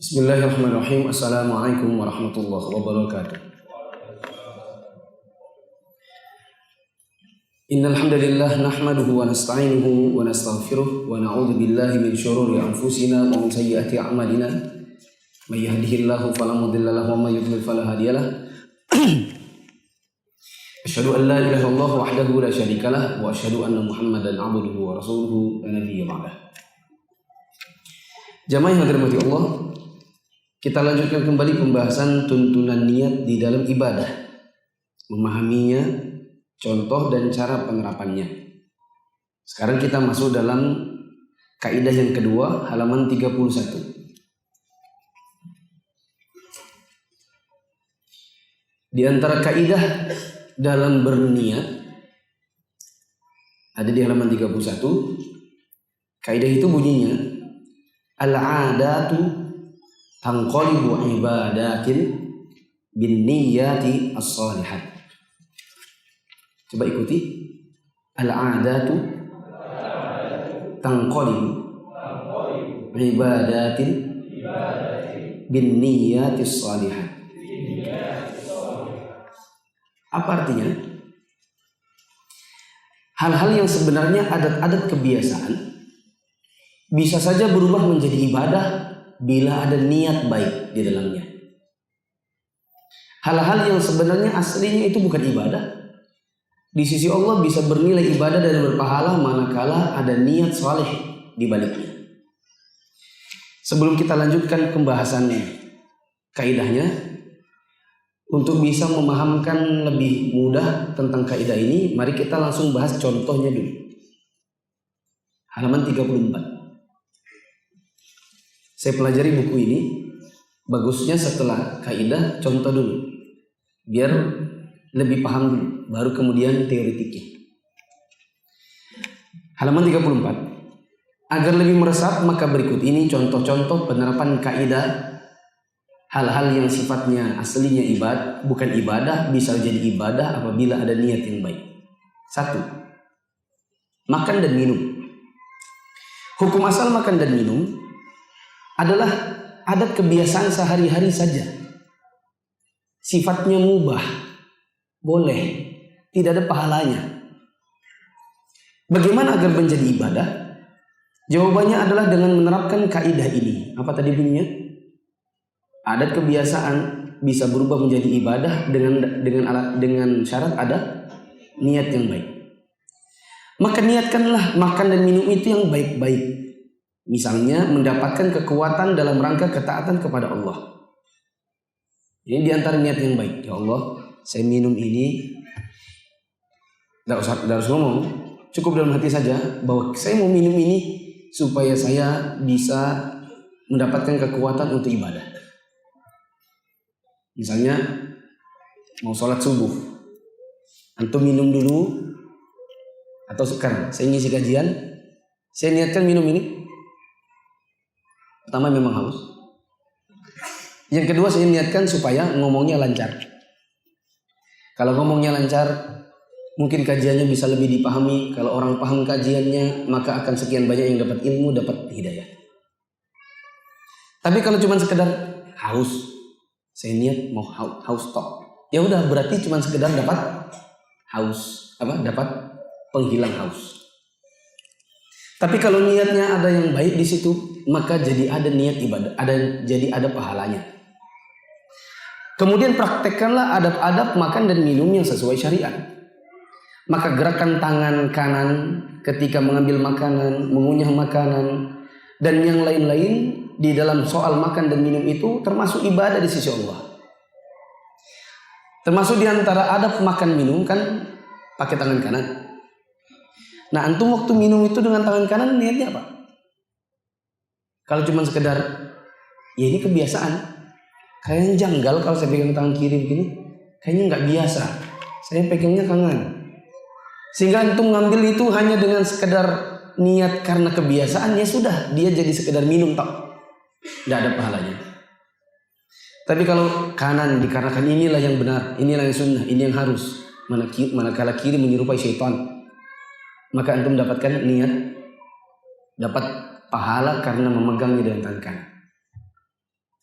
Bismillahirrahmanirrahim. Assalamualaikum warahmatullahi wabarakatuh. Innal hamdalillah nahmaduhu wa nasta'inuhu wa nastaghfiruh wa na'udzu billahi min shururi anfusina wa min sayyiati a'malina. May yahdihillahu fala mudilla lahu wa may yudlil fala hadiyalah. Asyhadu an la ilaha illallah wahdahu la syarikalah wa asyhadu anna Muhammadan 'abduhu wa rasuluhu la nabiyya ba'dah. Jamaah yang dirahmati Allah, kita lanjutkan kembali pembahasan tuntunan niat di dalam ibadah, memahaminya, contoh dan cara penerapannya. Sekarang kita masuk dalam kaidah yang kedua, halaman 31. Di antara kaidah dalam berniat ada di halaman 31. Kaidah itu bunyinya al-'adatu tanqalibu ibadatin bin niyyati as-salihat. Coba ikuti. Al-'adatu tanqalibu ibadatin bin niyyati as-salihat. Apa artinya? Hal-hal yang sebenarnya adat-adat kebiasaan bisa saja berubah menjadi ibadah bila ada niat baik di dalamnya. Hal-hal yang sebenarnya aslinya itu bukan ibadah, di sisi Allah bisa bernilai ibadah dan berpahala manakala ada niat saleh di baliknya. Sebelum kita lanjutkan pembahasan kaidahnya, untuk bisa memahamkan lebih mudah tentang kaidah ini, mari kita langsung bahas contohnya dulu. Halaman 34. Saya pelajari buku ini, bagusnya setelah kaidah contoh dulu, biar lebih paham dulu, baru kemudian teoritiknya. Halaman 34. Agar lebih meresap, maka berikut ini contoh-contoh penerapan kaidah hal-hal yang sifatnya aslinya ibadah, bukan ibadah, bisa jadi ibadah apabila ada niat yang baik. 1. Makan dan minum. Hukum asal makan dan minum adalah adat kebiasaan sehari-hari saja. Sifatnya mubah, boleh, tidak ada pahalanya. Bagaimana agar menjadi ibadah? Jawabannya adalah dengan menerapkan kaidah ini. Apa tadi bunyinya? Adat kebiasaan bisa berubah menjadi ibadah dengan syarat ada niat yang baik. Maka niatkanlah makan dan minum itu yang baik-baik. Misalnya mendapatkan kekuatan dalam rangka ketaatan kepada Allah. Ini diantara niat yang baik. Ya Allah, saya minum ini, tidak harus ngomong, cukup dalam hati saja bahwa saya mau minum ini supaya saya bisa mendapatkan kekuatan untuk ibadah. Misalnya mau sholat subuh, antum minum dulu, atau sekarang saya ngisi kajian, saya niatkan minum ini. Pertama memang haus. Yang kedua saya niatkan supaya ngomongnya lancar. Kalau ngomongnya lancar, mungkin kajiannya bisa lebih dipahami. Kalau orang paham kajiannya, maka akan sekian banyak yang dapat ilmu, dapat hidayah. Tapi kalau cuma sekedar haus, saya niat mau haus tok, ya udah berarti cuma sekedar dapat haus, dapat penghilang haus. Tapi kalau niatnya ada yang baik di situ, maka jadi ada niat ibadah, jadi ada pahalanya. Kemudian praktekkanlah adab-adab makan dan minum yang sesuai syariat. Maka gerakan tangan kanan ketika mengambil makanan, mengunyah makanan, dan yang lain-lain di dalam soal makan dan minum itu termasuk ibadah di sisi Allah. Termasuk di antara adab makan minum kan pakai tangan kanan. Nah, antum waktu minum itu dengan tangan kanan niatnya apa? Kalau cuma sekedar ya ini kebiasaan, kayaknya janggal kalau saya pegang tangan kiri begini, kayaknya nggak biasa. Saya pegangnya kanan. Sehingga antum ngambil itu hanya dengan sekedar niat karena kebiasaan, ya sudah, dia jadi sekedar minum tok. Tidak ada pahalanya. Tapi kalau kanan dikarenakan inilah yang benar, inilah yang sunnah, ini yang harus, manakala kiri menyerupai syaitan, maka antum dapatkan niat, dapat pahala karena memegangnya dengan tangan kanan.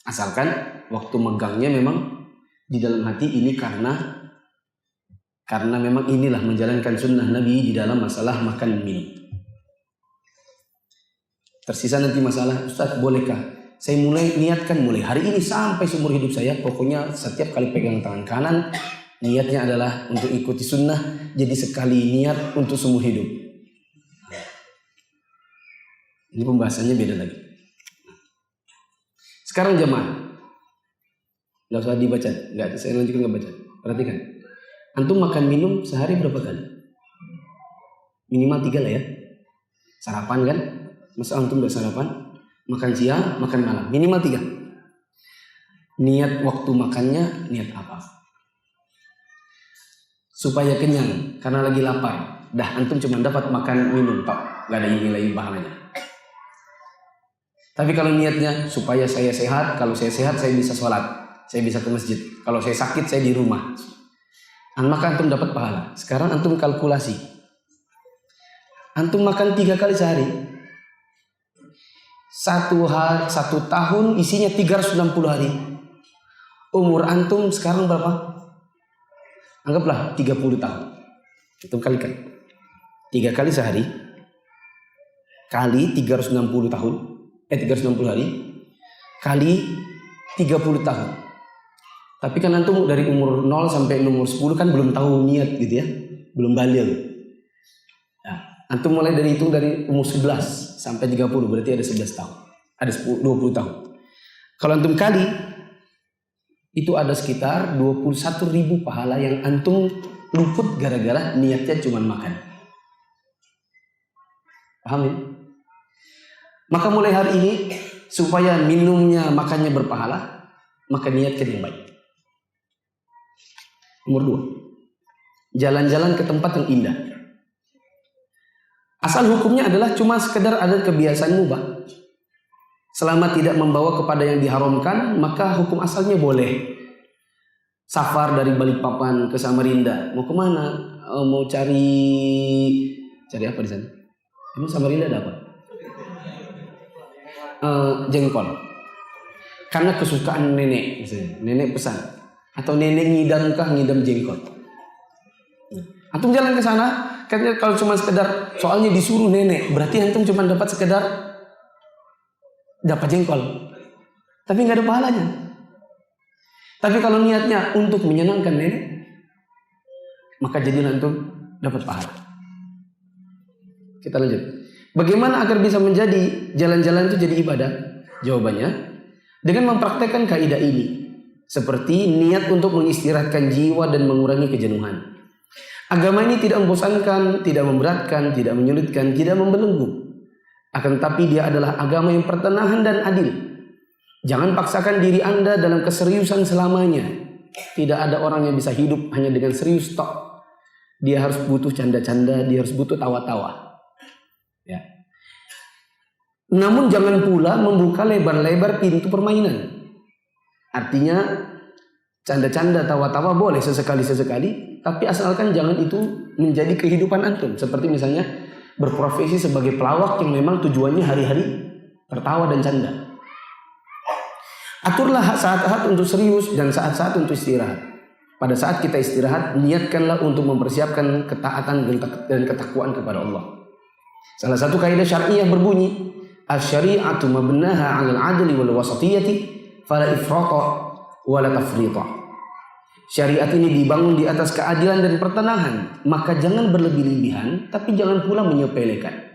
Asalkan waktu megangnya memang di dalam hati ini karena memang inilah menjalankan sunnah Nabi di dalam masalah makan minum. Tersisa nanti masalah, Ustaz bolehkah saya niatkan mulai hari ini sampai seumur hidup saya, pokoknya setiap kali pegang tangan kanan niatnya adalah untuk ikuti sunnah, jadi sekali niat untuk seumur hidup. Ini pembahasannya beda lagi. Sekarang jemaah, nggak usah dibaca, saya lanjutkan nggak baca. Perhatikan, antum makan minum sehari berapa kali? Minimal 3 lah ya. Sarapan kan? Masa antum nggak sarapan? Makan siang, makan malam, minimal 3. Niat waktu makannya, niat apa? Supaya kenyang, karena lagi lapar. Dah antum cuma dapat makan minum, Pak. Gak ada ini lagi bahannya. Tapi kalau niatnya supaya saya sehat, kalau saya sehat saya bisa sholat, saya bisa ke masjid. Kalau saya sakit saya di rumah. Maka antum dapat pahala. Sekarang antum kalkulasi. Antum makan 3 kali sehari. 1 tahun isinya 360 hari. Umur antum sekarang berapa? Anggaplah 30 tahun. Antum kalikan. 3 kali sehari kali 360 tahun. 360 hari kali 30 tahun. Tapi kan antum dari umur 0 sampai umur 10 kan belum tahu niat gitu ya. Belum baligh. Nah, antum mulai dari hitung dari umur 11 sampai 30 berarti ada 11 tahun. Ada 20 tahun. Kalau antum kali itu ada sekitar 21.000 pahala yang antum luput gara-gara niatnya cuma makan. Paham ya? Maka mulai hari ini supaya minumnya makannya berpahala, maka niatkan yang baik. Nomor 2, jalan-jalan ke tempat yang indah. Asal hukumnya adalah cuma sekedar ada kebiasaan mubah. Selama tidak membawa kepada yang diharamkan, maka hukum asalnya boleh. Safar dari Balikpapan ke Samarinda, mau kemana? Mau cari apa di sana? Emang Samarinda ada apa? Jengkol. Karena kesukaan nenek, misalnya. Nenek pesan. Atau nenek ngidam jengkol. Antum jalan ke sana, katanya kalau cuma sekedar soalnya disuruh nenek, berarti antum cuma dapat sekedar dapat jengkol. Tapi nggak ada pahalanya. Tapi kalau niatnya untuk menyenangkan nenek, maka jadi antum dapat pahala. Kita lanjut. Bagaimana agar bisa menjadi jalan-jalan itu jadi ibadah? Jawabannya dengan mempraktekkan kaidah ini, seperti niat untuk mengistirahatkan jiwa dan mengurangi kejenuhan. Agama ini tidak membosankan, tidak memberatkan, tidak menyulitkan, tidak membelenggu. Akan tetapi dia adalah agama yang pertenahan dan adil. Jangan paksakan diri Anda dalam keseriusan selamanya. Tidak ada orang yang bisa hidup hanya dengan serius tok. Dia harus butuh canda-canda, dia harus butuh tawa-tawa. Ya. Namun jangan pula membuka lebar-lebar pintu permainan. Artinya canda-canda, tawa-tawa boleh sesekali, tapi asalkan jangan itu menjadi kehidupan antum. Seperti misalnya berprofesi sebagai pelawak yang memang tujuannya hari-hari tertawa dan canda. Aturlah saat-saat untuk serius dan saat-saat untuk istirahat. Pada saat kita istirahat, niatkanlah untuk mempersiapkan ketaatan dan ketakwaan kepada Allah. Salah satu kaidah syar'iyyah berbunyi, asy-syari'atu mabnaha 'alal 'adli wal wasatiyati fala ifrata wala tafrita. Syariat ini dibangun di atas keadilan dan pertenahan, maka jangan berlebih-lebihan, tapi jangan pula menyepelekan.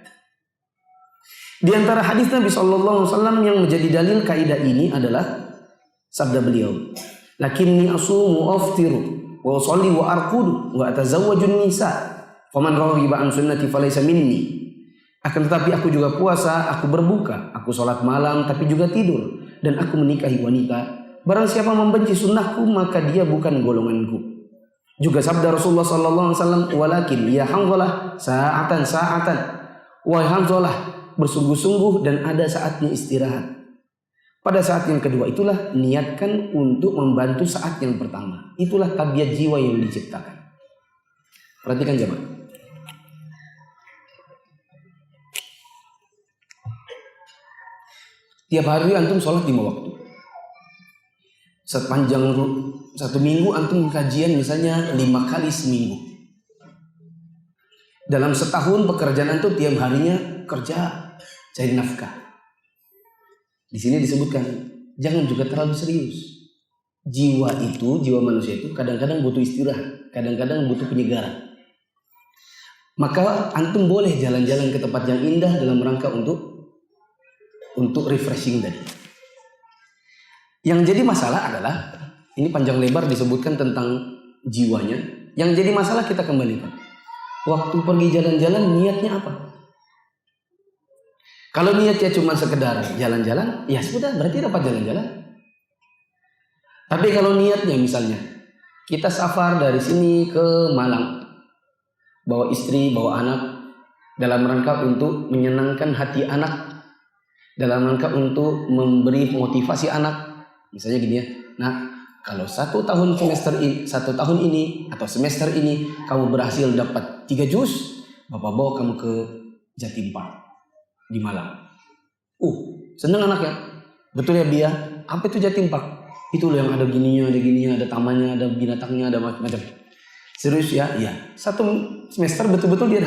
Di antara hadis Nabi sallallahu alaihi wasallam yang menjadi dalil kaidah ini adalah sabda beliau, "Lakinni asumu wa aftiru wa usalli wa arqudu wa atazawwajun nisa, faman raghiba an sunnati falaysa minni." Akan tetapi aku juga puasa, aku berbuka, aku sholat malam, tapi juga tidur, dan aku menikahi wanita. Barang siapa membenci sunnahku, maka dia bukan golonganku. Juga sabda Rasulullah sallallahu alaihi wasallam, "Walakin ya Hanzalah sa'atan." Wahai Hanzalah, bersungguh-sungguh dan ada saatnya istirahat. Pada saat yang kedua itulah niatkan untuk membantu saat yang pertama. Itulah tabiat jiwa yang diciptakan. Perhatikan jemaah. Tiap hari antum sholat 5 waktu. sepanjang 1 minggu antum kajian misalnya 5 kali seminggu. Dalam setahun pekerjaan antum tiap harinya kerja cari nafkah. Di sini disebutkan jangan juga terlalu serius. Jiwa manusia itu kadang-kadang butuh istirahat, kadang-kadang butuh penyegaran. Maka antum boleh jalan-jalan ke tempat yang indah dalam rangka untuk refreshing tadi. Yang jadi masalah adalah, ini panjang lebar disebutkan tentang jiwanya. Yang jadi masalah kita kembalikan. Waktu pergi jalan-jalan niatnya apa? Kalau niatnya cuma sekedar jalan-jalan, ya sudah berarti dapat jalan-jalan. Tapi kalau niatnya misalnya kita safar dari sini ke Malang, bawa istri, bawa anak, dalam rangka untuk menyenangkan hati anak, dalam rangka untuk memberi motivasi anak. Misalnya gini ya, nah kalau 1 tahun ini atau semester ini kamu berhasil dapat 3 juz, bapak bawa kamu ke Jatim Park di Malang. Seneng anaknya. Betul ya Bia? Apa itu Jatim Park? Itu loh yang ada gininya, ada tamannya, ada binatangnya, ada macam-macam. Serius ya? Iya. 1 semester betul-betul dia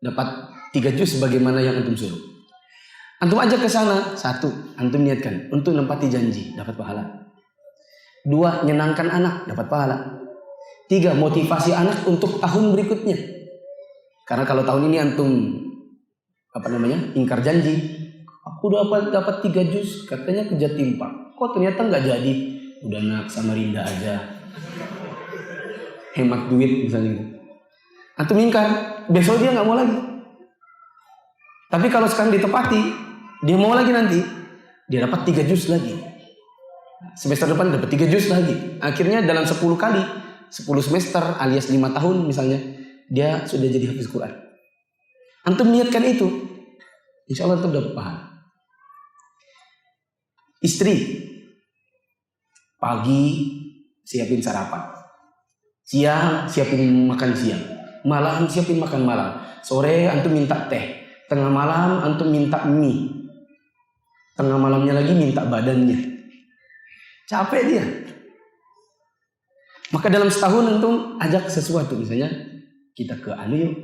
dapat 3 juz sebagaimana yang antum suruh. Antum ajak ke sana. 1, antum niatkan untuk nempati janji, dapat pahala. 2, nyenangkan anak, dapat pahala. 3, motivasi anak untuk tahun berikutnya. Karena kalau tahun ini antum ingkar janji, aku dapat 3 juz, katanya ke Jatim Park. Kok ternyata nggak jadi? Udah nak Samarinda aja. Hemat duit misalnya gitu. Antum ingkar, besok dia nggak mau lagi. Tapi kalau sekarang ditepati, dia mau lagi nanti, dia dapat 3 juz lagi. Semester depan dapat 3 juz lagi. Akhirnya dalam 10 kali, 10 semester alias 5 tahun misalnya, dia sudah jadi hafiz Quran. Antum niatkan itu, insya Allah antum dapat pahala. Istri, pagi siapin sarapan, siang siapin makan siang, malam siapin makan malam, sore antum minta teh, tengah malam antum minta mie, tengah malamnya lagi minta badannya. Capek dia. Maka dalam setahun antum ajak sesuatu, misalnya kita ke anu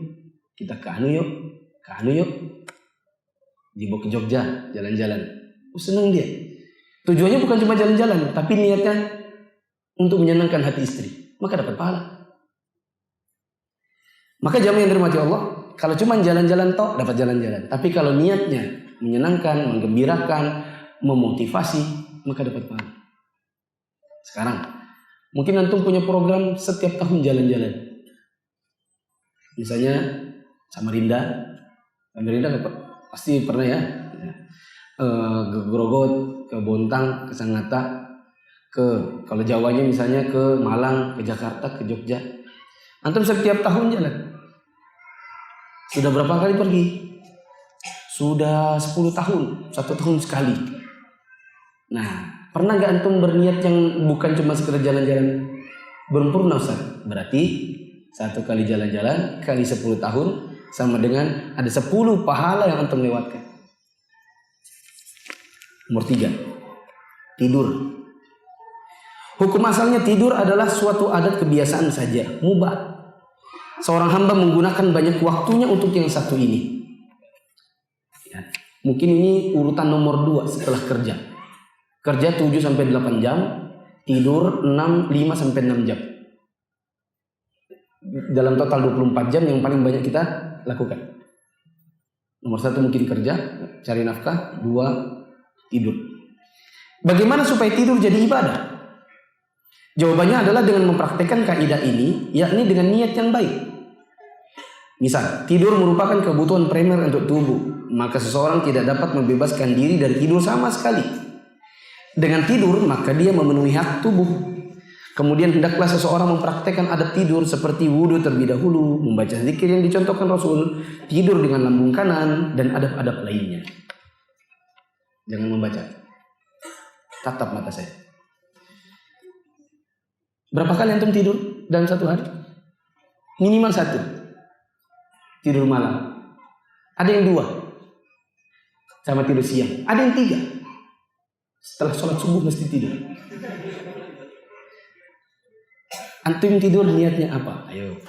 yuk, dibawa ke Jogja jalan-jalan. Seneng dia. Tujuannya bukan cuma jalan-jalan, tapi niatnya untuk menyenangkan hati istri, maka dapat pahala. Maka jamaah yang dirahmati Allah, kalau cuma jalan-jalan tok dapat jalan-jalan, tapi kalau niatnya menyenangkan, menggembirakan, memotivasi, maka dapat pahala. Sekarang mungkin antum punya program setiap tahun jalan-jalan, misalnya Samarinda pasti pernah ya, ke Grogot, ke Bontang, ke Sangatta, kalau Jawanya misalnya ke Malang, ke Jakarta, ke Jogja. Antum setiap tahun jalan. Sudah berapa kali pergi? Sudah 10 tahun, 1 tahun sekali. Nah, pernah gak antum berniat yang bukan cuma sekedar jalan-jalan berempurna Ustaz? Berarti 1 kali jalan-jalan kali 10 tahun sama dengan ada 10 pahala yang antum lewatkan. Nomor 3, tidur. Hukum asalnya tidur adalah suatu adat kebiasaan saja, mubah. Seorang hamba menggunakan banyak waktunya untuk yang satu ini. Ya, mungkin ini urutan nomor 2 setelah kerja. Kerja 7-8 jam, tidur 5-6 jam. Dalam total 24 jam yang paling banyak kita lakukan. Nomor 1 mungkin kerja, cari nafkah. 2, tidur. Bagaimana supaya tidur jadi ibadah? Jawabannya adalah dengan mempraktekkan kaidah ini, yakni dengan niat yang baik. Misal, tidur merupakan kebutuhan primer untuk tubuh, maka seseorang tidak dapat membebaskan diri dari tidur sama sekali. Dengan tidur, maka dia memenuhi hak tubuh. Kemudian hendaklah seseorang mempraktekkan adab tidur seperti wudhu terlebih dahulu, membaca zikir yang dicontohkan Rasul, tidur dengan lambung kanan, dan adab-adab lainnya. Jangan membaca. Tatap mata saya. Berapa kali antum tidur dalam 1 hari? Minimal 1. Tidur malam. Ada yang 2. Sama tidur siang. Ada yang 3. Setelah sholat subuh mesti tidur. Antum tidur niatnya apa? Ayo.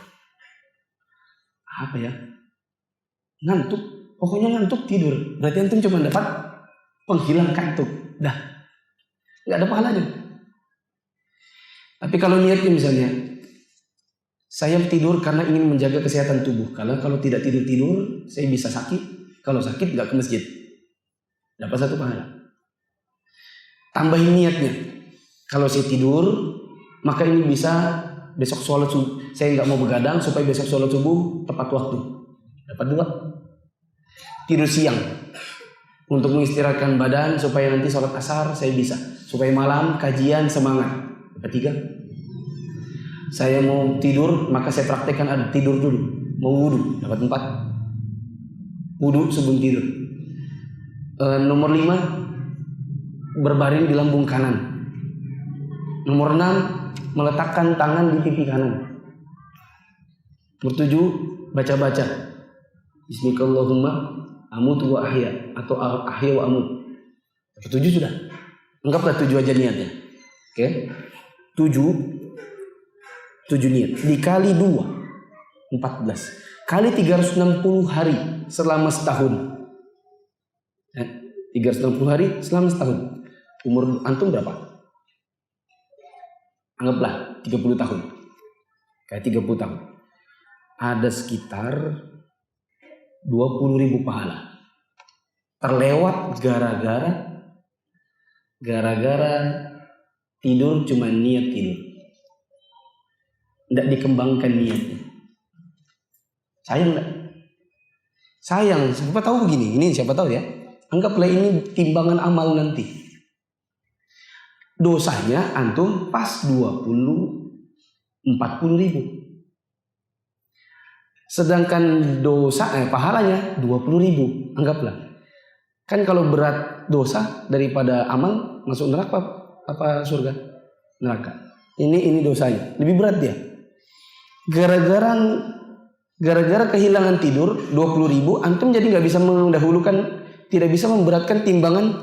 Apa ya? Ngantuk. Pokoknya ngantuk tidur. Berarti antum cuma dapat penghilang kantuk. Dah. Nggak ada pahalanya. Tapi kalau niatnya misalnya, saya tidur karena ingin menjaga kesehatan tubuh. Kalau tidak tidur, saya bisa sakit. Kalau sakit nggak ke masjid. Dapat 1 pahala. Tambahin niatnya. Kalau saya tidur, maka ini bisa besok sholat subuh. Saya nggak mau begadang supaya besok sholat subuh tepat waktu. Dapat 2. Tidur siang untuk mengistirahatkan badan supaya nanti sholat asar saya bisa. Supaya malam kajian semangat. Dapat 3. Saya mau tidur, maka saya praktekkan ada tidur dulu. Mau wudu, dapat 4. Wudu sebelum tidur. Nomor 5, berbaring di lambung kanan. Nomor 6, meletakkan tangan di pipi kanan. Nomor 7, baca-baca. Bismillahirrahmanirrahim, amutu wa ahya, atau ahya wa amut. 7 sudah. Anggaplah 7 aja niatnya. Oke. 7 niat. Dikali 2, 14. Kali 360 hari selama setahun. 360 hari selama setahun. Umur antum berapa? Anggaplah 30 tahun. Kayak 30 tahun. Ada sekitar 20.000 pahala. Terlewat gara-gara tidur cuma niat tidur. Tidak dikembangkan niatnya. Sayang enggak? Sayang. Siapa tahu begini. Ini siapa tahu ya. Anggaplah ini timbangan amal nanti. Dosanya antum pas 40.000. Sedangkan pahalanya 20.000. Anggaplah. Kan kalau berat dosa daripada amal, masuk neraka apa surga? Neraka. Ini dosanya. Lebih berat dia. Gara-gara kehilangan tidur 20.000, antum jadi nggak bisa mendahulukan, tidak bisa memberatkan timbangan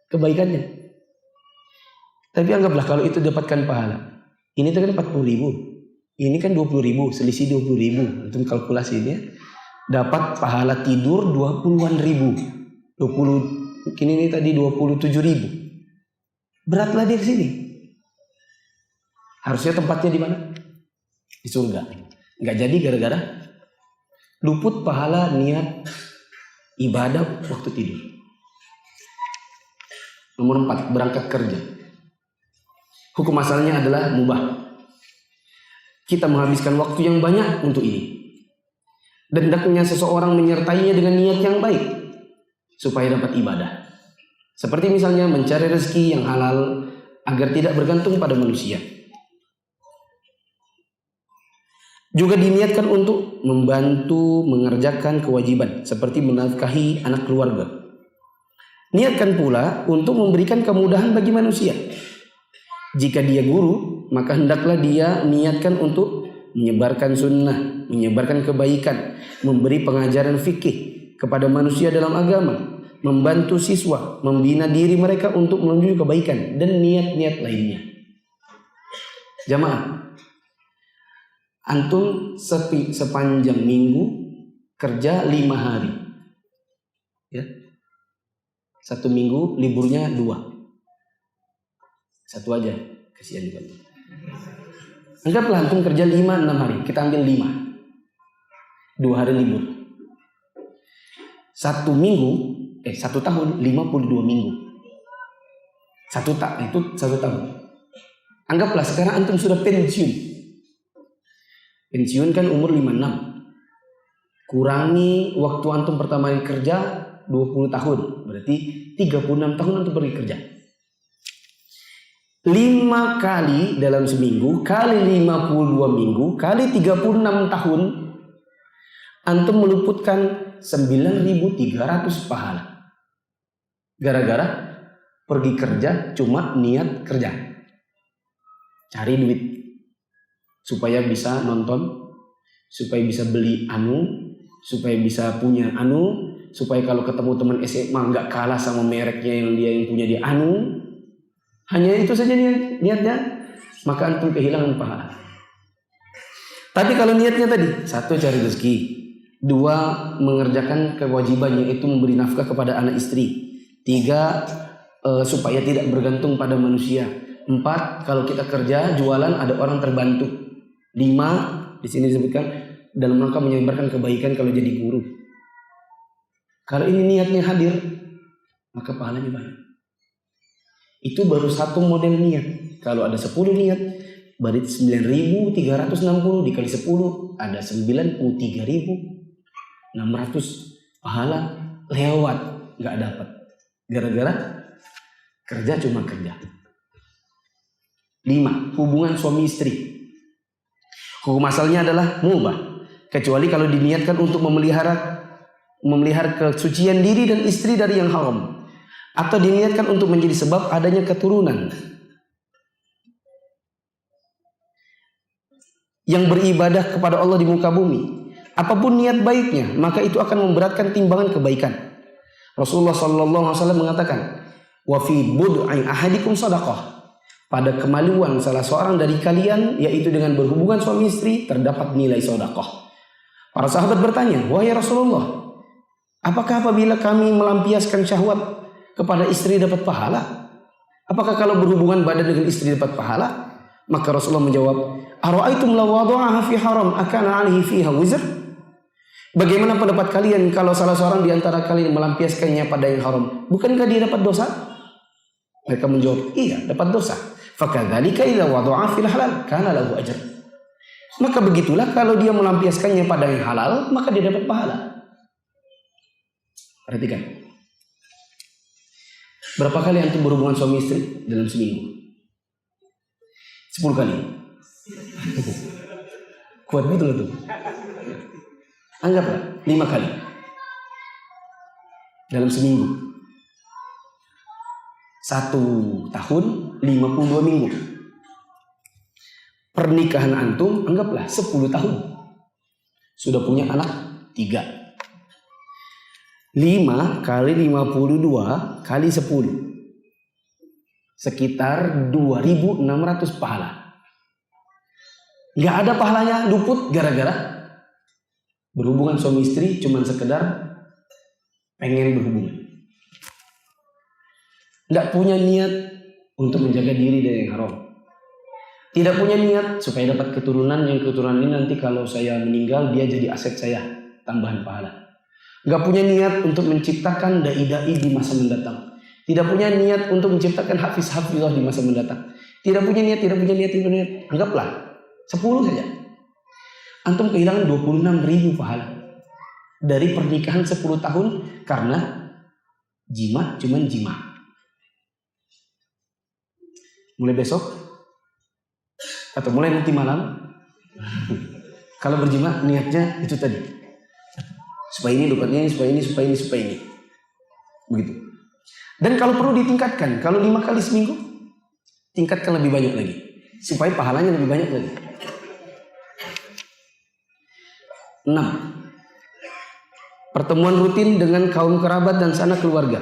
kebaikannya. Tapi anggaplah kalau itu dapatkan pahala. Ini kan 40.000, ini kan 20.000, selisih 20.000. Antum kalkulasi ini ya. Dapat pahala tidur 20-an ribu. 20 ini tadi 27.000. Beratlah dia ke sini. Harusnya tempatnya di mana? Di surga. Nggak jadi gara-gara luput pahala niat ibadah waktu tidur. Nomor 4, berangkat kerja. Hukum asalnya adalah mubah. Kita menghabiskan waktu yang banyak untuk ini. Dan hendaknya seseorang menyertainya dengan niat yang baik supaya dapat ibadah. Seperti misalnya mencari rezeki yang halal agar tidak bergantung pada manusia. Juga diniatkan untuk membantu mengerjakan kewajiban seperti menafkahi anak keluarga. Niatkan pula untuk memberikan kemudahan bagi manusia. Jika dia guru, maka hendaklah dia niatkan untuk menyebarkan sunnah, menyebarkan kebaikan, memberi pengajaran fikih kepada manusia dalam agama, membantu siswa, membina diri mereka untuk menuju kebaikan, dan niat-niat lainnya. Jamaah, antum sepanjang minggu kerja 5 hari, ya, 1 minggu liburnya 2, 1 aja, kasihan juga. Anggaplah antum kerja 5-6 hari, kita ambil 5, 2 hari libur. 1 tahun 52 minggu. 1 tahun. Anggaplah sekarang antum sudah pensiun. Pensiun kan umur 56. Kurangi waktu antum pertama kali kerja 20 tahun. Berarti 36 tahun antum pergi kerja. 5 kali dalam seminggu kali 52 minggu kali 36 tahun, antum meluputkan 9.300 pahala. Gara-gara pergi kerja cuma niat kerja. Cari duit supaya bisa nonton, supaya bisa beli supaya bisa punya supaya kalau ketemu teman SMA nggak kalah sama mereknya yang punya dia anu. Hanya itu saja niatnya, maka antum kehilangan pahala. Tapi kalau niatnya tadi, satu cari rezeki, dua mengerjakan kewajiban yaitu memberi nafkah kepada anak istri, tiga supaya tidak bergantung pada manusia, empat kalau kita kerja jualan ada orang terbantu, lima di sini disebutkan dalam rangka menyebarkan kebaikan kalau jadi guru. Kalau ini niatnya hadir, maka pahalanya banyak. Itu baru satu model niat. Kalau ada 10 niat, berarti 9.360 dikali 10 ada 93.600 pahala lewat, nggak dapat. Gara-gara kerja cuma kerja. 5. Hubungan suami istri. Hukum asalnya adalah mubah, kecuali kalau diniatkan untuk memelihara kesucian diri dan istri dari yang haram, atau diniatkan untuk menjadi sebab adanya keturunan. Yang beribadah kepada Allah di muka bumi, apapun niat baiknya, maka itu akan memberatkan timbangan kebaikan. Rasulullah SAW mengatakan, wa fi bud'i ahadikum sadaqah. Pada kemaluan salah seorang dari kalian, yaitu dengan berhubungan suami istri, terdapat nilai sedekah. Para sahabat bertanya, wahai Rasulullah, apakah apabila kami melampiaskan syahwat kepada istri dapat pahala? Apakah kalau berhubungan badan dengan istri dapat pahala? Maka Rasulullah menjawab, ara'aitum law wada'aha fi haram akana 'alaihi fiha wizr? Bagaimana pendapat kalian kalau salah seorang di antara kalian melampiaskannya pada yang haram? Bukankah dia dapat dosa? Mereka menjawab, iya, dapat dosa. Fakadzalika idza wada'a fil halal kana lahu ajr. Maka begitulah kalau dia melampiaskannya pada yang halal, maka dia dapat pahala. Perhatikan. Berapa kali antum berhubungan suami istri dalam seminggu? 10 kali. Kuat betul itu. Anggaplah 5 kali dalam seminggu. 1 tahun 52 minggu. Pernikahan antum anggaplah 10 tahun. Sudah punya anak 3. 5 kali 52 kali 10 sekitar 2.600 pahala. Gak ada pahalanya, luput gara-gara berhubungan suami istri cuman sekedar pengen berhubungan. Gak punya niat untuk menjaga diri dari yang haram. Tidak punya niat supaya dapat keturunan, yang keturunan ini nanti kalau saya meninggal dia jadi aset saya, tambahan pahala. Gak punya niat untuk menciptakan dai-dai di masa mendatang. Tidak punya niat untuk menciptakan hafiz-hafizah di masa mendatang. Tidak punya niat. Anggaplah 10 saja. Antum kehilangan 26.000 pahala dari pernikahan 10 tahun karena cuman jima. Mulai besok atau mulai nanti malam kalau berjima niatnya itu tadi. Supaya ini dapatnya ini, supaya ini. Begitu. Dan kalau perlu ditingkatkan, kalau 5 kali seminggu, tingkatkan lebih banyak lagi. Supaya pahalanya lebih banyak lagi. 6. Pertemuan rutin dengan kaum kerabat dan sanak keluarga.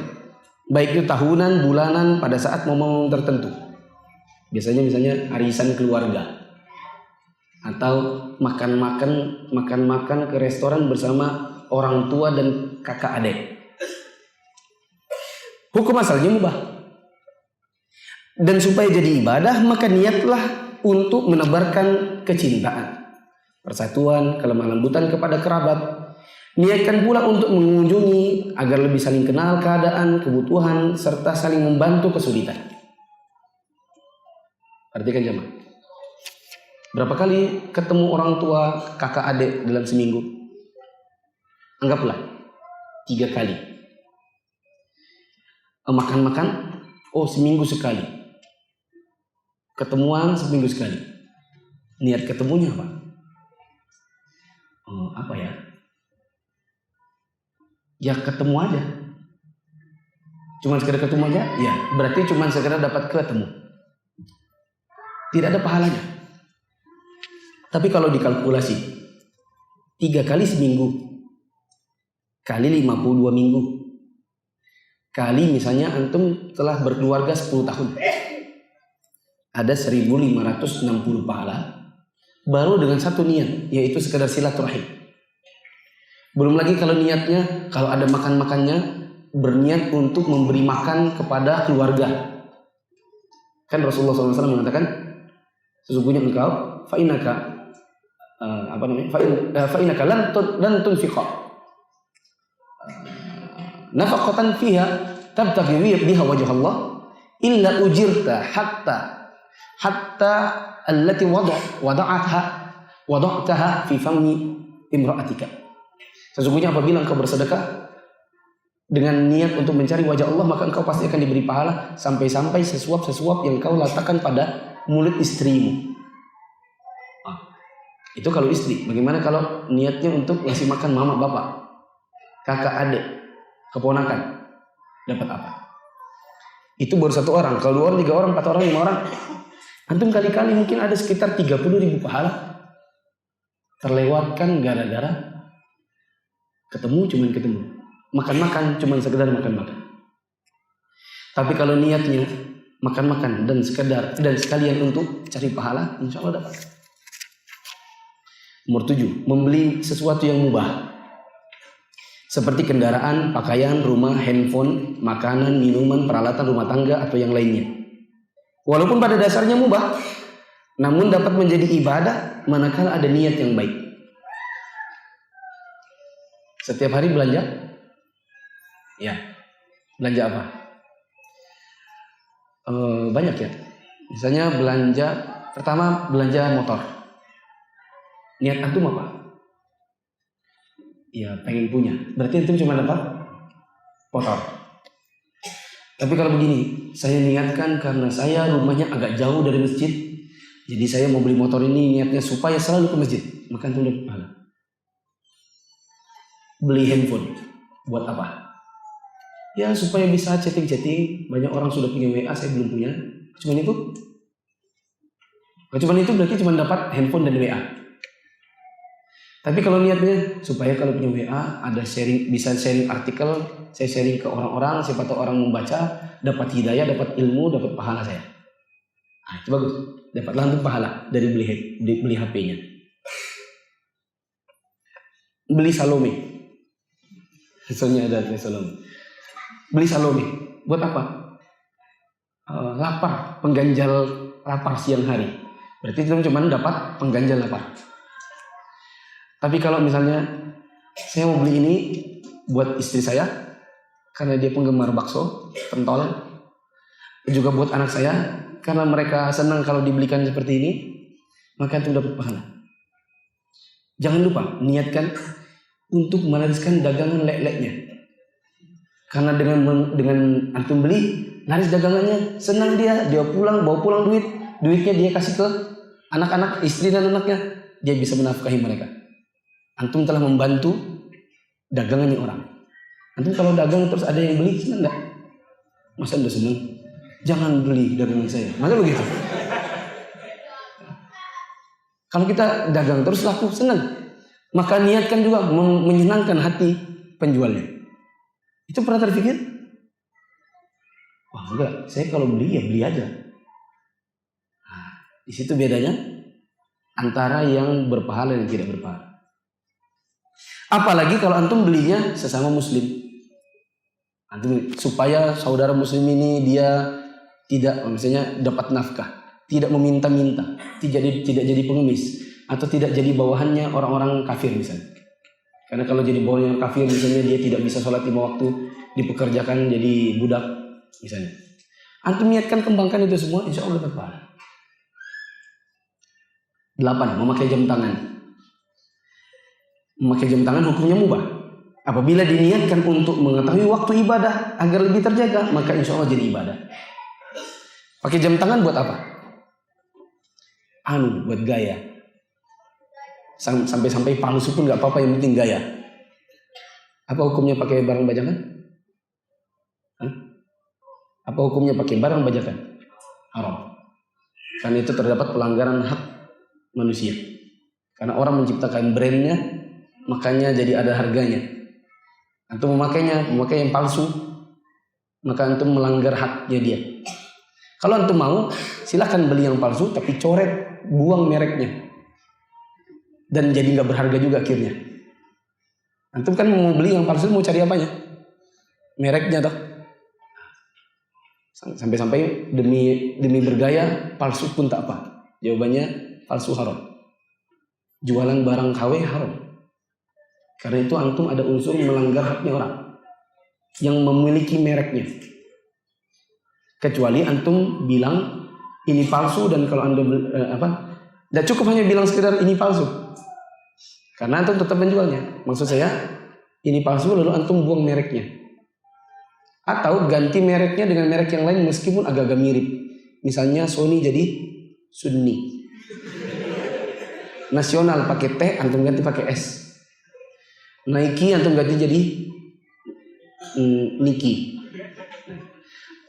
Baik itu tahunan, bulanan, pada saat momen tertentu. Biasanya misalnya arisan keluarga. Atau makan-makan ke restoran bersama orang tua dan kakak adik. Hukum asalnya mubah. Dan supaya jadi ibadah, maka niatlah untuk menebarkan kecintaan, persatuan, kelemah lembutan kepada kerabat. Niatkan pula untuk mengunjungi agar lebih saling kenal keadaan, kebutuhan, serta saling membantu kesulitan. Perhatikan jemaah. Berapa kali ketemu orang tua, kakak adik dalam seminggu? Anggaplah 3 kali. Makan-makan, seminggu sekali. Ketemuan seminggu sekali. Niat ketemunya apa? Apa ya? Ya ketemu aja. Cuma sekedar ketemu aja? Ya, berarti cuma sekedar dapat ketemu. Tidak ada pahalanya. Tapi kalau dikalkulasi 3 kali seminggu kali 52 minggu. Kali misalnya antum telah berkeluarga 10 tahun. Ada 1560 pahala. Baru dengan satu niat, yaitu sekedar silaturahim. Belum lagi kalau niatnya, kalau ada makan-makannya, berniat untuk memberi makan kepada keluarga. Kan Rasulullah SAW mengatakan, sesungguhnya engkau, fa'inaka lan tunfiqa nafaqatan fiha tabtaghi biha wajh Allah illa ujirta hatta allati wada'taha fi fammi imra'atika. Sesungguhnya apabila engkau bersedekah dengan niat untuk mencari wajah Allah, maka engkau pasti akan diberi pahala sampai-sampai sesuap yang kau letakkan pada mulut istrimu. Itu kalau istri. Bagaimana kalau niatnya untuk ngasih makan mama, bapak, kakak, adik, keponakan, dapat apa? Itu baru satu orang. Kalau 2 orang, 3 orang, 4 orang, 5 orang, antum kali-kali mungkin ada sekitar 30.000 pahala terlewatkan gara-gara ketemu, makan-makan, cuman sekedar makan-makan. Tapi kalau niatnya makan-makan dan sekalian untuk cari pahala, insya Allah dapat. Nomor 7, membeli sesuatu yang mubah. Seperti kendaraan, pakaian, rumah, handphone, makanan, minuman, peralatan rumah tangga atau yang lainnya. Walaupun pada dasarnya mubah, namun dapat menjadi ibadah manakala ada niat yang baik. Setiap hari belanja? Ya. Belanja apa? Banyak ya. Misalnya pertama belanja motor. Niat antum apa? Ya pengen punya. Berarti antum cuma dapat motor. Tapi kalau begini, saya niatkan karena saya rumahnya agak jauh dari masjid, jadi saya mau beli motor ini niatnya supaya selalu ke masjid. Maka antum dapat pahala. Beli handphone, buat apa? Ya supaya bisa chatting. Banyak orang sudah punya WA, saya belum punya. Cuman itu berarti cuma dapat handphone dan WA. Tapi kalau niatnya supaya kalau punya WA ada bisa sharing artikel, saya sharing ke orang-orang, siapa tahu orang membaca, dapat hidayah, dapat ilmu, dapat pahala saya. Nah, itu bagus, dapat langsung pahala dari beli HP-nya. Beli Salome, misalnya ada Salome. Beli Salome, buat apa? Lapar, pengganjal lapar siang hari. Berarti itu cuma dapat pengganjal lapar. Tapi kalau misalnya saya mau beli ini buat istri saya karena dia penggemar bakso, pentol, juga buat anak saya karena mereka senang kalau dibelikan seperti ini, maka itu dapat pahala. Jangan lupa niatkan untuk melariskan dagangan lek-leknya. Karena dengan antum beli, laris dagangannya, senang dia bawa pulang duitnya dia kasih ke anak-anak, istri dan anaknya, dia bisa menafkahi mereka. Antum telah membantu dagangannya orang. Antum kalau dagang terus ada yang beli, senang nggak? Masa udah senang? Jangan beli dagangan saya. Masa begitu? Kalau kita dagang terus laku, senang. Maka niatkan juga menyenangkan hati penjualnya. Itu pernah terpikir? Wah enggak, saya kalau beli ya beli aja. Nah, di situ bedanya antara yang berpahala dan tidak berpahala. Apalagi kalau antum belinya sesama muslim. Antum supaya saudara muslim ini dia tidak misalnya dapat nafkah, tidak meminta-minta, tidak jadi pengemis atau tidak jadi bawahannya orang-orang kafir misalnya. Karena kalau jadi bawahannya kafir misalnya dia tidak bisa sholat 5 waktu, dipekerjakan jadi budak misalnya. Antum niatkan kembangkan itu semua, insya Allah dapat pahala. 8. Memakai jam tangan. Memakai jam tangan hukumnya mubah. Apabila diniatkan untuk mengetahui waktu ibadah agar lebih terjaga, maka insya Allah jadi ibadah. Pakai jam tangan buat apa? Buat gaya. Sampai palsu pun nggak apa-apa, yang penting gaya. Apa hukumnya pakai barang bajakan? Apa hukumnya pakai barang bajakan? Haram. Karena itu terdapat pelanggaran hak manusia. Karena orang menciptakan brandnya, makanya jadi ada harganya. Antum memakai yang palsu, maka antum melanggar haknya dia. Kalau antum mau, silahkan beli yang palsu, tapi coret, buang mereknya, dan jadi nggak berharga juga akhirnya. Antum kan mau beli yang palsu, mau cari apanya? Mereknya toh. Sampai-sampai demi bergaya, palsu pun tak apa. Jawabannya palsu haram. Jualan barang KW haram. Karena itu antum ada unsur melanggar haknya orang yang memiliki mereknya. Kecuali antum bilang ini palsu, dan kalau anda tidak cukup hanya bilang sekedar ini palsu, karena antum tetap menjualnya. Maksud saya ini palsu lalu antum buang mereknya, atau ganti mereknya dengan merek yang lain meskipun agak-agak mirip. Misalnya Sony jadi Sunni, Nasional pakai T, antum ganti pakai S. Nike antum ganti jadi Nike.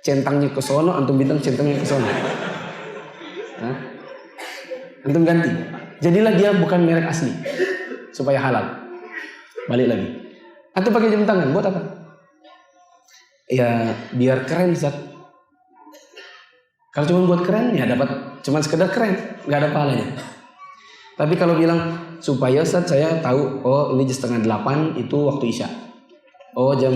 Centangnya ke sono, antum bintang centangnya ke sono. Antum ganti. Jadilah dia bukan merek asli, supaya halal. Balik lagi. Antum pakai jam tangan buat apa? Ya biar keren, Ustaz. Kalau cuma buat keren ya dapat, cuma sekedar keren, nggak ada pahalanya. Tapi kalau bilang supaya Ustaz saya tahu, oh ini jam 7:30 itu waktu Isya. Oh jam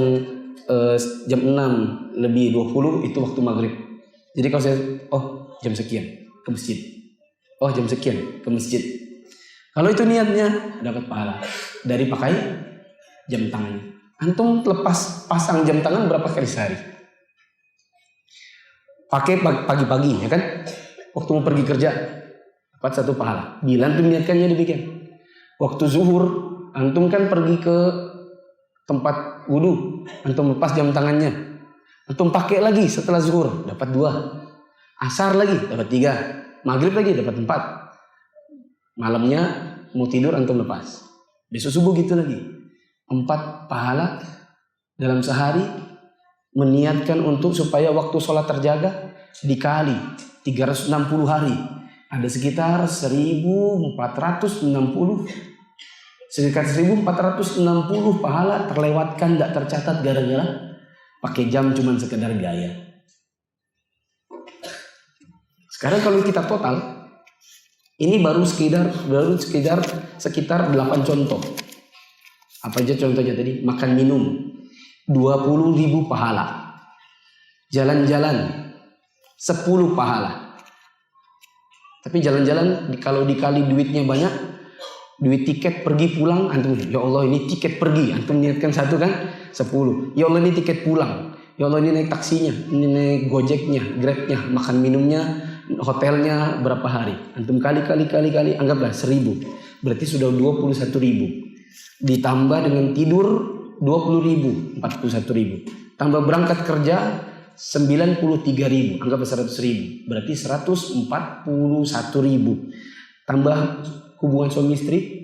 6:20 itu waktu maghrib. Jadi kalau saya, oh jam sekian ke masjid. Oh jam sekian ke masjid. Kalau itu niatnya dapat pahala dari pakai jam tangan. Antum lepas pasang jam tangan berapa kali sehari? Pakai pagi-pagi ya kan? Waktu mau pergi kerja dapat 1 pahala. Bila antum niatkannya demikian. Waktu zuhur antum kan pergi ke tempat wudu, antum lepas jam tangannya, antum pakai lagi setelah zuhur dapat 2, asar lagi dapat 3, maghrib lagi dapat 4, malamnya mau tidur antum lepas, besok subuh gitu lagi. 4 pahala dalam sehari, meniatkan untuk supaya waktu sholat terjaga, dikali 360 hari ada sekitar 1460. Sekitar 1460 pahala terlewatkan, tidak tercatat gara-gara pakai jam cuman sekedar gaya. Sekarang kalau kita total, ini baru sekitar sekitar 8 contoh. Apa aja contohnya tadi? Makan minum 20.000 pahala. Jalan-jalan 10 pahala. Tapi jalan-jalan kalau dikali duitnya banyak, duit tiket pergi pulang, antum ya Allah ini tiket pergi, antum niatkan 1 kan 10. Ya Allah ini tiket pulang, ya Allah ini naik taksinya, ini naik gojeknya, grabnya, makan minumnya, hotelnya berapa hari, antum kali anggaplah 1.000, berarti sudah 21.000, ditambah dengan tidur 20.000, 41.000, tambah berangkat kerja 93.000, anggaplah 100.000, berarti 141.000, tambah hubungan suami istri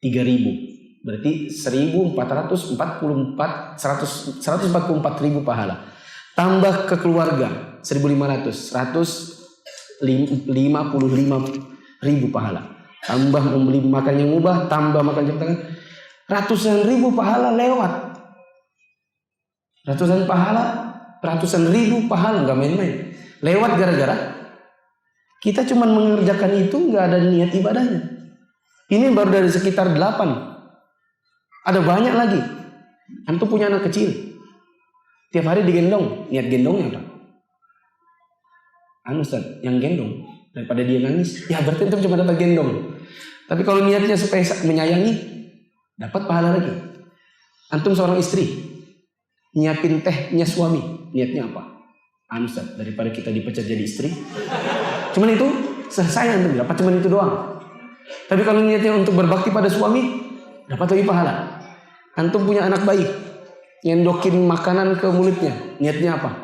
3.000, berarti 1.444 144.000 pahala. Tambah ke keluarga 1.500, 155.000 pahala. Tambah membeli makan yang mubah, tambah makan jam tangan, ratusan ribu pahala lewat. Ratusan ribu pahala, nggak main-main. Lewat gara-gara kita cuma mengerjakan itu, nggak ada niat ibadahnya. Ini baru dari sekitar 8. Ada banyak lagi. Antum punya anak kecil, tiap hari digendong, niat gendongnya apa? Ustaz, yang gendong daripada dia nangis, ya berarti antum cuma dapat gendong. Tapi kalau niatnya supaya menyayangi, dapat pahala lagi. Antum seorang istri, nyiapin tehnya suami, niatnya apa? Ustaz, daripada kita dipecat jadi istri, cuman itu selesai, antum dapat cuman itu doang. Tapi kalau niatnya untuk berbakti pada suami, dapat lagi pahala. Antum punya anak bayi, nyendokin makanan ke mulutnya, niatnya apa?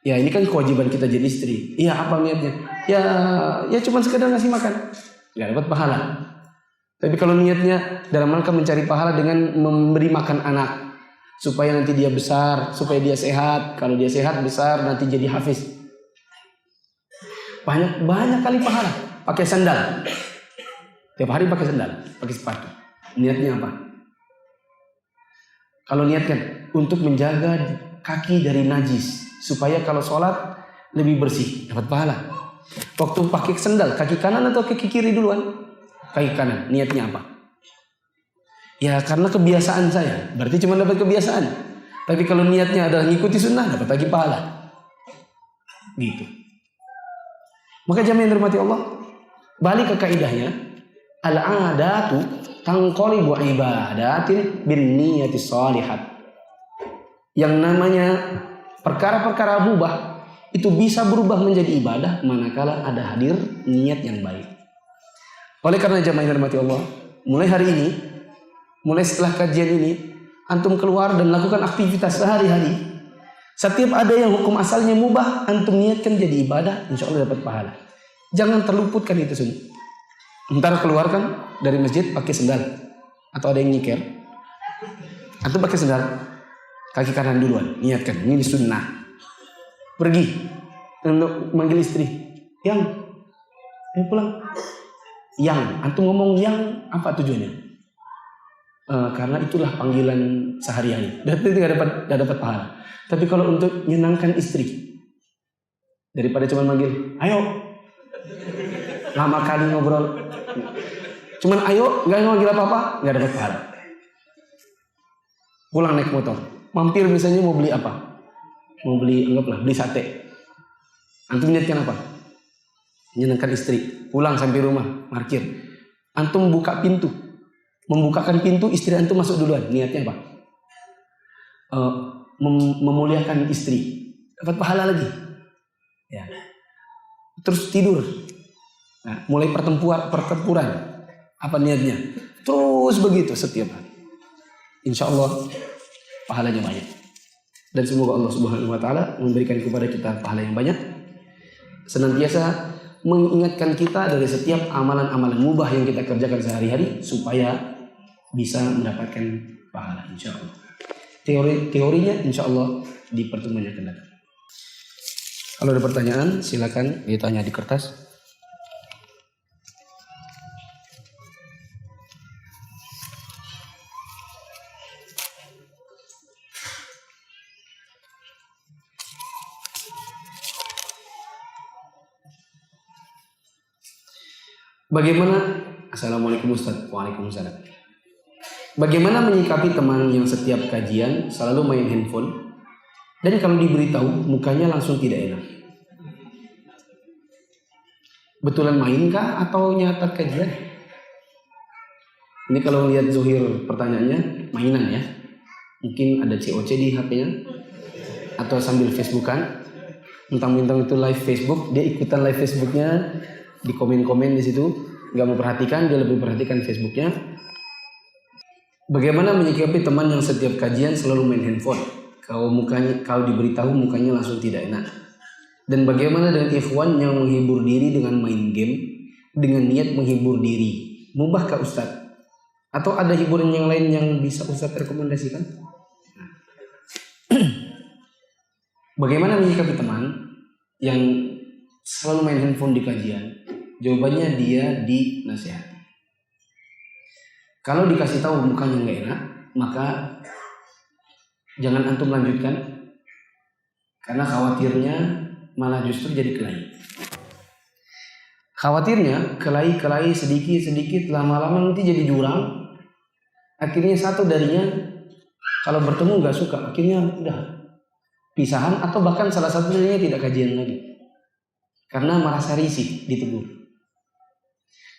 Ya ini kan kewajiban kita jadi istri. Iya, apa niatnya? Ya cuman sekedar ngasih makan, nggak dapat pahala. Tapi kalau niatnya dalam rangka mencari pahala dengan memberi makan anak, supaya nanti dia besar, supaya dia sehat. Kalau dia sehat besar nanti jadi hafiz. Banyak kali pahala. Pakai sandal, tiap hari pakai sandal, pakai sepatu. Niatnya apa? Kalau niatkan untuk menjaga kaki dari najis supaya kalau sholat lebih bersih, dapat pahala. Waktu pakai sendal, kaki kanan atau kaki kiri duluan? Kaki kanan. Niatnya apa? Ya karena kebiasaan saya, berarti cuma dapat kebiasaan. Tapi kalau niatnya adalah ngikuti sunnah, dapat lagi pahala. Gitu. Maka jamaah yang dirahmati Allah, balik ke kaidahnya, al-adatu tanqalibu ibadatin bin niyati shalihat. Yang namanya perkara-perkara mubah itu bisa berubah menjadi ibadah manakala ada hadir niat yang baik. Oleh karena jamaah yang dirahmati Allah, mulai hari ini, mulai setelah kajian ini, antum keluar dan lakukan aktivitas sehari-hari. Setiap ada yang hukum asalnya mubah, antum niatkan jadi ibadah, insya Allah dapat pahala. Jangan terluputkan itu semua. Ntar keluarkan dari masjid pakai sendal, atau ada yang nyiker, antum pakai sendal, kaki kanan duluan, niatkan, ini sunnah. Pergi untuk manggil istri, yang pulang, yang antum ngomong yang apa tujuannya? Karena itulah panggilan sehari-hari. Berarti tidak dapat pahala. Tapi kalau untuk menyenangkan istri, daripada cuma manggil, ayo, lama kali ngobrol, cuman ayo, nggak manggil apa-apa, nggak dapat pahala. Pulang naik motor, mampir misalnya mau beli apa? Mau beli, anggaplah beli sate. Antum niatkan apa? Menyenangkan istri. Pulang sampai rumah, parkir. Antum buka pintu. Membukakan pintu, istri antum masuk duluan. Niatnya apa? Memuliakan istri. Dapat pahala lagi. Ya. Terus tidur. Nah, mulai pertempuran. Apa niatnya? Terus begitu setiap hari. Insya Allah pahalanya banyak. Dan semoga Allah Subhanahu wa Ta'ala memberikan kepada kita pahala yang banyak. Senantiasa mengingatkan kita dari setiap amalan-amalan mubah yang kita kerjakan sehari-hari supaya bisa mendapatkan pahala, insya Allah. Teorinya insya Allah di pertemuan yang akan datang. Kalau ada pertanyaan silakan ditanya di kertas. Bagaimana? Assalamualaikum Ustaz. Waalaikumsalam. Bagaimana menyikapi teman yang setiap kajian selalu main handphone dan kalau diberitahu mukanya langsung tidak enak? Betulan main kah atau nyatat kajian? Ini kalau lihat Zuhir pertanyaannya mainan ya. Mungkin ada COC di HP-nya atau sambil Facebookan. Mentang-mentang itu live Facebook, dia ikutan live Facebooknya, di komen-komen di situ, nggak memperhatikan, dia lebih perhatikan Facebooknya. Bagaimana menyikapi teman yang setiap kajian selalu main handphone? Kalau diberitahu mukanya langsung tidak enak. Dan bagaimana dengan ikhwan yang menghibur diri dengan main game dengan niat menghibur diri? Mubahkah Ustaz? Atau ada hiburan yang lain yang bisa Ustaz rekomendasikan? Bagaimana menyikapi teman yang selalu main handphone di kajian? Jawabannya dia dinasihati. Kalau dikasih tahu mukanya nggak enak, maka jangan antum lanjutkan, karena khawatirnya malah justru jadi kelahi. Khawatirnya kelahi sedikit lama-lama nanti jadi jurang. Akhirnya satu darinya kalau bertemu nggak suka, akhirnya udah pisahan atau bahkan salah satu darinya tidak kajian lagi karena merasa risih ditegur.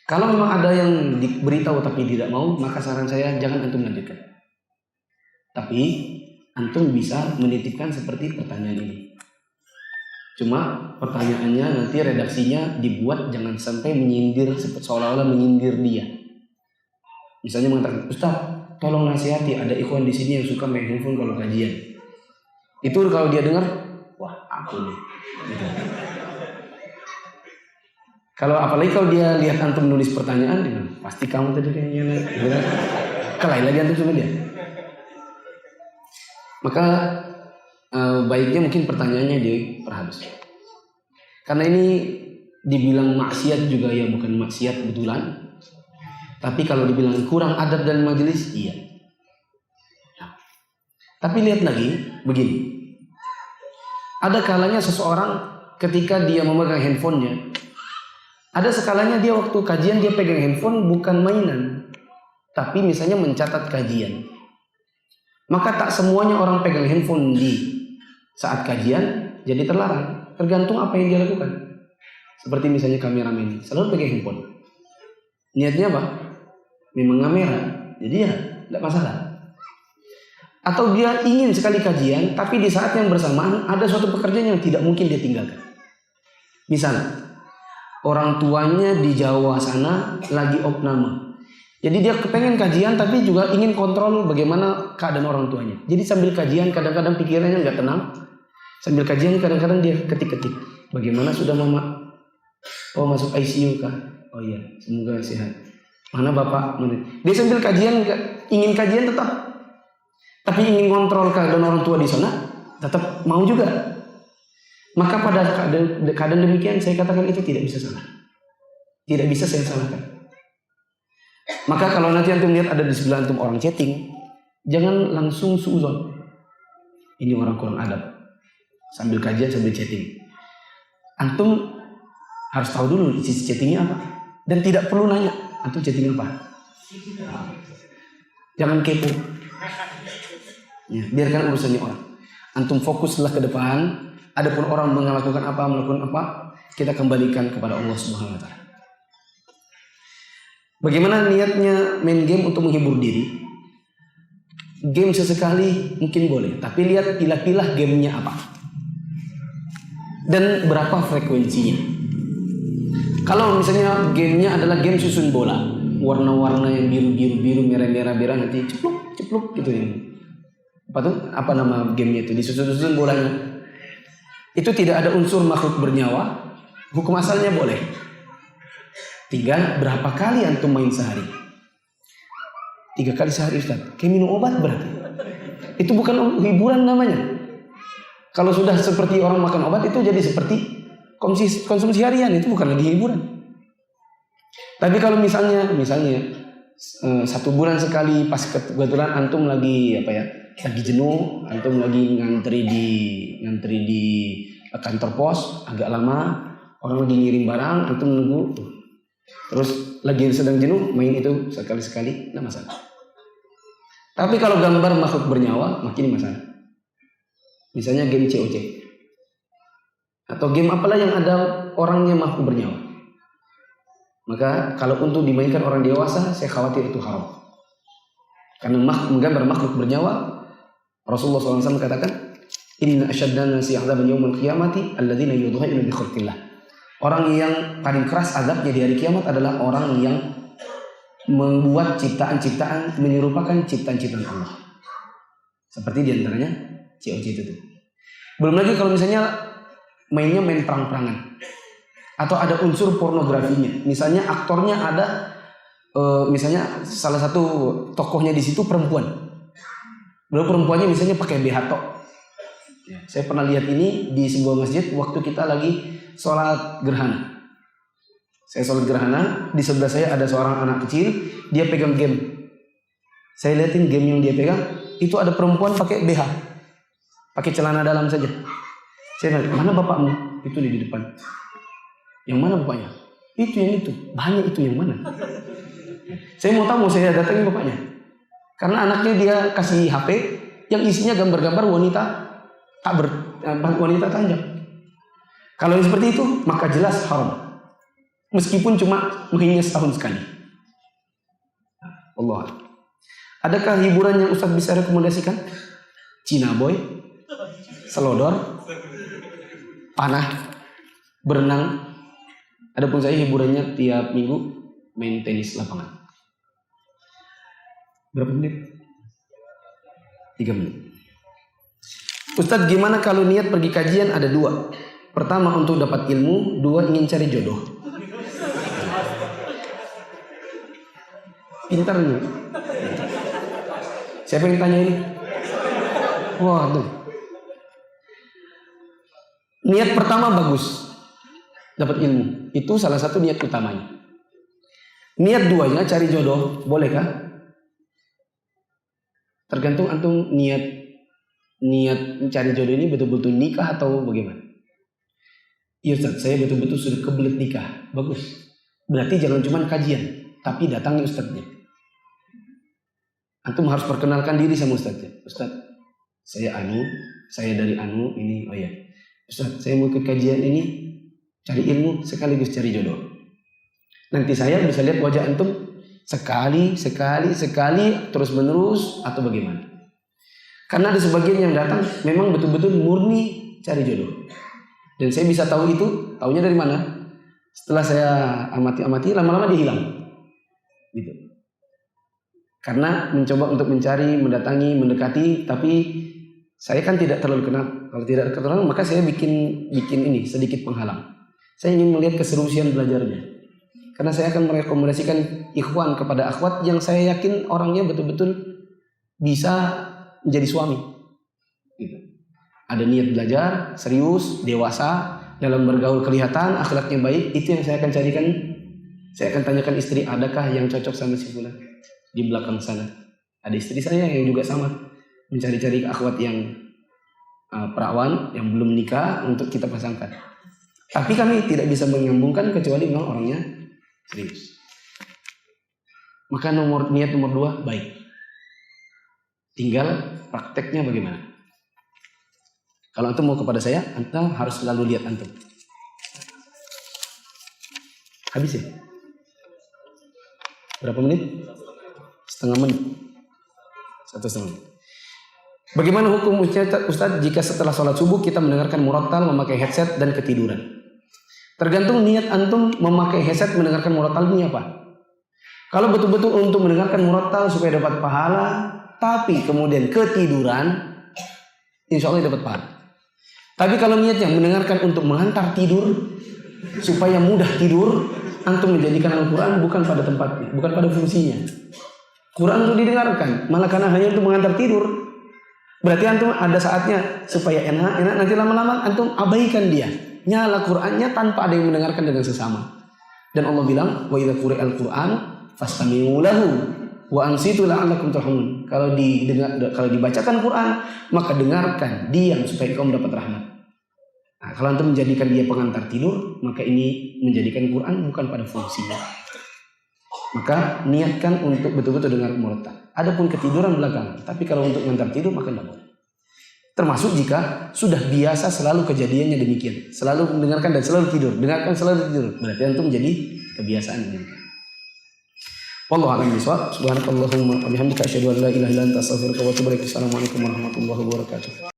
Kalau memang ada yang diberitahu tapi tidak mau, maka saran saya jangan antum lanjutkan. Tapi antum bisa menitipkan seperti pertanyaan ini. Cuma pertanyaannya nanti redaksinya dibuat jangan sampai menyindir, seolah-olah menyindir dia. Misalnya mengatakan, Ustaz, tolong nasihati, ada ikhwan di sini yang suka main handphone kalau kajian. Itu kalau dia dengar, wah aku nih. Gitu. Kalau apalagi kalau dia lihat antum nulis pertanyaan, dia bilang, pasti kamu tadi kayaknya kelahi lagi antum sama dia. Maka baiknya mungkin pertanyaannya diperhalus. Karena ini dibilang maksiat juga ya bukan maksiat betulan. Tapi kalau dibilang kurang adab dan majelis, iya. Nah, Tapi lihat lagi begini. Ada kalanya seseorang ketika dia memegang handphonenya, ada sekalanya dia waktu kajian dia pegang handphone bukan mainan, tapi misalnya mencatat kajian. Maka tak semuanya orang pegang handphone di saat kajian jadi terlarang. Tergantung apa yang dia lakukan. Seperti misalnya kameramen selalu pegang handphone. Niatnya apa? Memang kamera. Jadi ya tidak masalah. Atau dia ingin sekali kajian, tapi di saat yang bersamaan ada suatu pekerjaan yang tidak mungkin dia tinggalkan. Misal, orang tuanya di Jawa sana lagi opname. Jadi dia kepengen kajian tapi juga ingin kontrol bagaimana keadaan orang tuanya. Jadi sambil kajian kadang-kadang pikirannya nggak tenang. Sambil kajian kadang-kadang dia ketik-ketik. Bagaimana sudah mama? Oh masuk ICU kah? Oh iya, semoga sehat. Mana bapak? Mana? Dia sambil kajian ingin kajian tetap. Tapi ingin kontrol keadaan orang tua di sana, tetap mau juga. Maka pada keadaan demikian saya katakan itu tidak bisa salah. Tidak bisa saya salahkan. Maka kalau nanti antum lihat ada di sebelah antum orang chatting, jangan langsung suuzon. Ini orang kurang adab. Sambil kajian sambil chatting. Antum harus tahu dulu isi chattingnya apa. Dan tidak perlu nanya, antum chatting apa. Jangan kepo. Ya, biarkan urusannya orang. Antum fokuslah ke depan. Adapun orang melakukan apa, kita kembalikan kepada Allah Subhanahu wa taala. Bagaimana niatnya main game untuk menghibur diri? Game sesekali mungkin boleh, tapi lihat pilah-pilah gamenya apa. Dan berapa frekuensinya. Kalau misalnya gamenya adalah game susun bola, warna-warna yang biru-biru, merah-merah nanti cepluk gitu ya. Apa nama gamenya itu, disusun-susun bolanya. Itu tidak ada unsur makhluk bernyawa, hukum asalnya boleh. Tinggal berapa kali antum main sehari? 3 kali sehari Ustaz. Kayak minum obat berarti. Itu bukan hiburan namanya. Kalau sudah seperti orang makan obat itu jadi seperti konsumsi harian, itu bukan lagi hiburan. Tapi kalau misalnya 1 bulan sekali pas kebetulan antum lagi lagi jenuh, antum lagi ngantri di kantor pos agak lama, orang lagi ngirim barang, antum nunggu, terus lagi sedang jenuh main itu sekali-sekali, nggak masalah. Tapi kalau gambar makhluk bernyawa makin masalah. Misalnya game COC atau game apalah yang ada orangnya makhluk bernyawa, maka kalau untuk dimainkan orang dewasa saya khawatir itu haram. Karena menggambar makhluk bernyawa, Rasulullah SAW katakan, Inna asyaddan nasi azaban yawmal qiyamati alladzina yudha'una bi khalqillah. Orang yang paling keras azabnya di hari kiamat adalah orang yang membuat ciptaan-ciptaan menyerupakan ciptaan-ciptaan Allah. Seperti diantaranya COC itu. Belum lagi kalau misalnya mainnya main perang-perangan atau ada unsur pornografinya. Misalnya aktornya ada misalnya salah satu tokohnya di situ perempuan. Lalu perempuannya misalnya pakai BH tok. Saya pernah lihat ini di sebuah masjid waktu kita lagi sholat gerhana. Saya sholat gerhana, di sebelah saya ada seorang anak kecil, dia pegang game. Saya lihatin game yang dia pegang, itu ada perempuan pakai BH, pakai celana dalam saja. Saya nanya, mana bapakmu? Itu di depan. Yang mana bapaknya? Itu yang itu. Banyak itu yang mana? Saya mau tahu, saya datangin bapaknya. Karena anaknya dia kasih HP yang isinya gambar-gambar wanita wanita telanjang. Kalau yang seperti itu maka jelas haram. Meskipun cuma mainnya setahun sekali. Allah. Adakah hiburan yang Ustaz bisa rekomendasikan? Cina boy, selodor, panah, berenang. Adapun saya hiburannya tiap minggu main tenis lapangan. Berapa menit? 3 menit. Ustadz, gimana kalau niat pergi kajian ada 2? Pertama untuk dapat ilmu, 2 ingin cari jodoh. Pintar nih. Siapa yang tanya ini? Wah tuh. Niat pertama bagus, dapat ilmu. Itu salah satu niat utamanya. Niat 2-nya cari jodoh, bolehkah? Tergantung antum niat niat mencari jodoh ini betul-betul nikah atau bagaimana? Iya Ustaz, saya betul-betul sudah kebelet nikah. Bagus. Berarti jangan cuma kajian, tapi datangi ustadznya. Antum harus perkenalkan diri sama ustadznya. Ustaz, saya dari ini. Oh ya, Ustaz, saya mau ikut kajian ini, cari ilmu sekaligus cari jodoh. Nanti saya bisa lihat wajah antum sekali, terus menerus atau bagaimana? Karena ada sebagian yang datang memang betul-betul murni cari jodoh. Dan saya bisa tahu itu, taunya dari mana? Setelah saya amati, lama-lama dia hilang. Gitu. Karena mencoba untuk mencari, mendatangi, mendekati, tapi saya kan tidak terlalu kenal. Kalau tidak kenal, maka saya bikin ini sedikit penghalang. Saya ingin melihat keseruan belajarnya. Karena saya akan merekomendasikan ikhwan kepada akhwat yang saya yakin orangnya betul-betul bisa menjadi suami. Gitu. Ada niat belajar, serius, dewasa, dalam bergaul kelihatan, akhlaknya baik. Itu yang saya akan carikan. Saya akan tanyakan istri, adakah yang cocok sama si fulan? Di belakang sana ada istri saya yang juga sama, mencari-cari akhwat yang perawan, yang belum nikah untuk kita pasangkan. Tapi kami tidak bisa menyambungkan kecuali memang orangnya serius. Maka niat nomor 2 baik. Tinggal prakteknya bagaimana. Kalau antum mau kepada saya, antum harus selalu lihat antum. Habis ya? Berapa menit? Setengah menit. 1,5 menit. Bagaimana hukumnya Ustaz jika setelah sholat subuh kita mendengarkan murattal memakai headset dan ketiduran? Tergantung niat antum memakai headset mendengarkan murattal ini apa. Kalau betul-betul untuk mendengarkan murattal supaya dapat pahala, tapi kemudian ketiduran, insya Allah dapat pahala. Tapi kalau niatnya mendengarkan untuk mengantar tidur, supaya mudah tidur, antum menjadikan Al-Quran bukan pada tempatnya, bukan pada fungsinya. Quran untuk didengarkan, malah karena hanya untuk mengantar tidur. Berarti antum ada saatnya supaya enak, nanti lama-lama antum abaikan dia. Nyala Qurannya tanpa ada yang mendengarkan dengan sesama. Dan Allah bilang, wa idza quri'al Qur'an fastami'u lahu wa ansitu la'allakum turhamun. Kalau dibacakan Quran, maka dengarkan, diam supaya kamu dapat rahmat. Nah, kalau antum menjadikan dia pengantar tidur, maka ini menjadikan Quran bukan pada fungsinya. Maka niatkan untuk betul-betul dengar murattal. Adapun ketiduran belakangan, tapi kalau untuk mengantar tidur maka tidak boleh. Termasuk jika sudah biasa selalu kejadiannya demikian, selalu mendengarkan dan selalu tidur, dengarkan selalu tidur, berarti antum menjadi kebiasaan ini. Wallahu a'lam bishawab. Subhanakallahumma wa bihamdika asyhadu an la ilaha illa anta astaghfiruka wa atubu ilaik. Assalamualaikum warahmatullahi wabarakatuh.